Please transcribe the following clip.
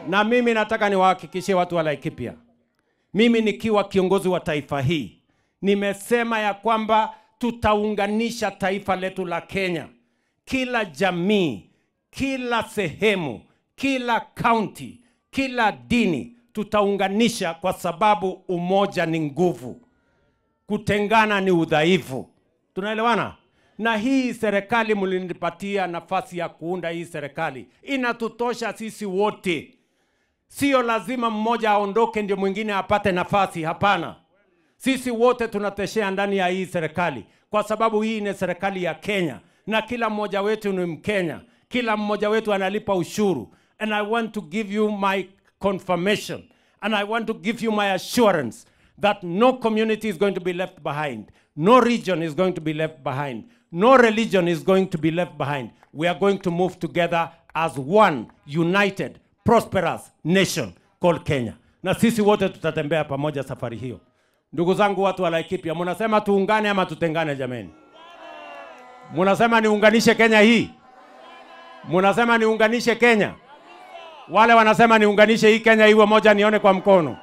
Na mimi nataka niwahakikishie watu wa Laikipia, mimi nikiwa kiongozi wa taifa hii, nimesema ya kwamba tutaunganisha taifa letu la Kenya. Kila jamii, kila sehemu, kila county, kila dini tutaunganisha, kwa sababu umoja ni nguvu, kutengana ni udhaifu. Tunaelewana? Na hii serikali mlinipatia nafasi ya kuunda hii serikali, inatutosha sisi wote. Sio lazima mmoja aondoke ndio mwingine apate nafasi, hapana. Sisi wote tunateshea ndani ya hii serikali, kwa sababu hii ni serikali ya Kenya na kila mmoja wetu ni Mkenya. Kila mmoja wetu analipa ushuru. And I want to give you my confirmation and I want to give you my assurance that no community is going to be left behind. No region is going to be left behind. No religion is going to be left behind. We are going to move together as one united, prosperous nation called Kenya. Na sisi wote tutatembea pamoja safari hiyo. Ndugu zangu watu wa Laikipia, mnasema tuungane ama tutengane jameni? Mnasema niunganishe Kenya hii? Mnasema niunganishe Kenya? Wale wanasema niunganishe hii Kenya iwe moja, nione kwa mkono.